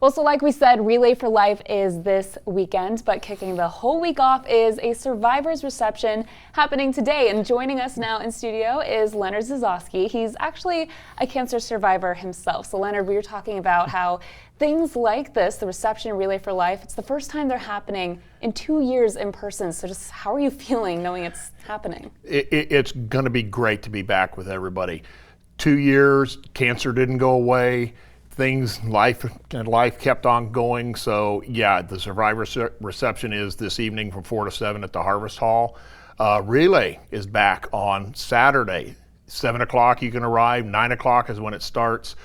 Well, so like we said, Relay for Life is this weekend, but kicking the whole week off is a survivors reception happening today. And joining us now in studio is Leonard Zazowski. He's actually a cancer survivor himself. So Leonard, we were talking about how things like this, the reception Relay for Life, it's the first time they're happening in 2 years in person. So just how are you feeling knowing it's happening? It's going to be great to be back with everybody. 2 years, cancer didn't go away. Life kept on going. So yeah, the survivor reception is this evening from 4 to 7 at the Harvest Hall. Relay is back on Saturday. 7 o'clock you can arrive, 9 o'clock is when it starts.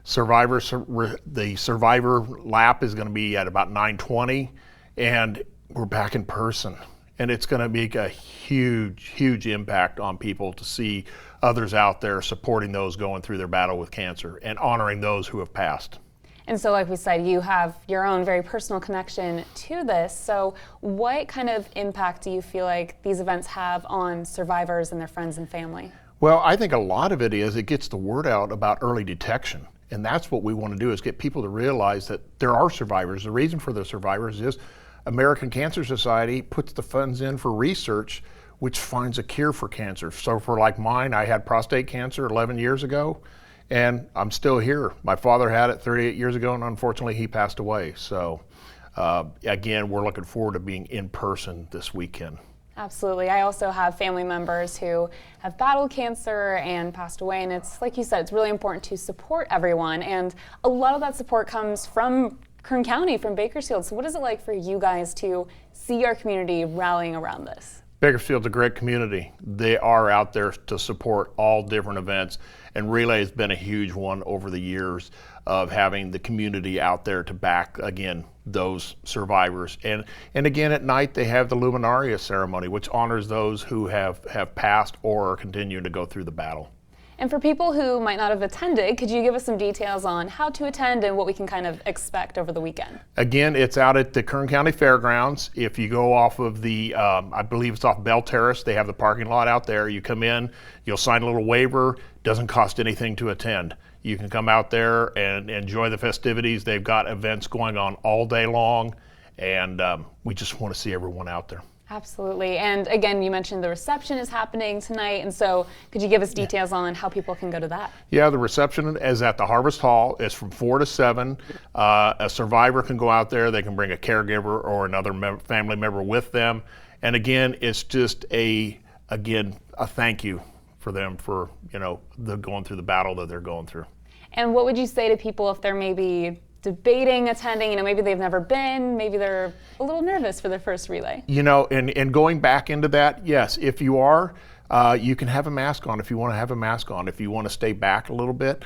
The survivor lap is going to be at about 9:20, and we're back in person. And it's going to make a huge impact on people to see others out there supporting those going through their battle with cancer and honoring those who have passed. And so like we said, you have your own very personal connection to this. So what kind of impact do you feel like these events have on survivors and their friends and family? Well, I think a lot of it gets the word out about early detection. And that's what we want to do, is get people to realize that there are survivors. The reason for the survivors is American Cancer Society puts the funds in for research which finds a cure for cancer. So for like mine, I had prostate cancer 11 years ago, and I'm still here. My father had it 38 years ago, and unfortunately he passed away. So again, we're looking forward to being in person this weekend. Absolutely. I also have family members who have battled cancer and passed away, and it's like you said, it's really important to support everyone, and a lot of that support comes from Kern County, from Bakersfield. So what is it like for you guys to see our community rallying around this? Bakersfield's a great community. They are out there to support all different events, and Relay has been a huge one over the years of having the community out there to back, again, those survivors. And again, at night they have the Luminaria ceremony, which honors those who have passed or are continuing to go through the battle. And for people who might not have attended, could you give us some details on how to attend and what we can kind of expect over the weekend? Again, it's out at the Kern County Fairgrounds. If you go off of the, I believe it's off Bell Terrace, they have the parking lot out there. You come in, you'll sign a little waiver, doesn't cost anything to attend. You can come out there and enjoy the festivities. They've got events going on all day long, and we just want to see everyone out there. Absolutely. And again, you mentioned the reception is happening tonight, and so could you give us details on how people can go to that? Yeah, the reception is at the Harvest Hall. It's from 4 to 7. A survivor can go out there. They can bring a caregiver or another family member with them. And again, it's just a thank you for them for, going through the battle that they're going through. And what would you say to people if they're maybe debating attending, maybe they've never been, maybe they're a little nervous for their first relay? And going back into that, yes, if you are, you can have a mask on if you want to have a mask on. If you want to stay back a little bit,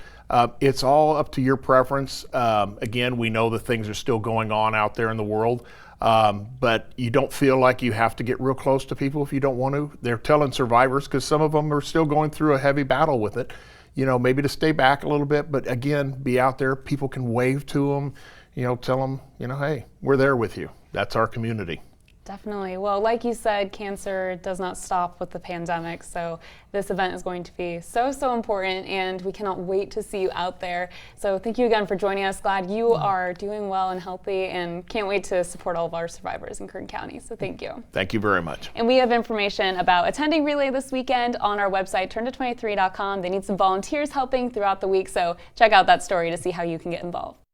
it's all up to your preference. Again, we know that things are still going on out there in the world, but you don't feel like you have to get real close to people if you don't want to. They're telling survivors, because some of them are still going through a heavy battle with it, maybe to stay back a little bit, but again, be out there. People can wave to them, tell them, hey, we're there with you. That's our community. Definitely. Well, like you said, cancer does not stop with the pandemic, so this event is going to be so important, and we cannot wait to see you out there. So thank you again for joining us. Glad you are doing well and healthy, and can't wait to support all of our survivors in Kern County. So thank you. Thank you very much. And we have information about attending Relay this weekend on our website, turnto23.com. They need some volunteers helping throughout the week, so check out that story to see how you can get involved.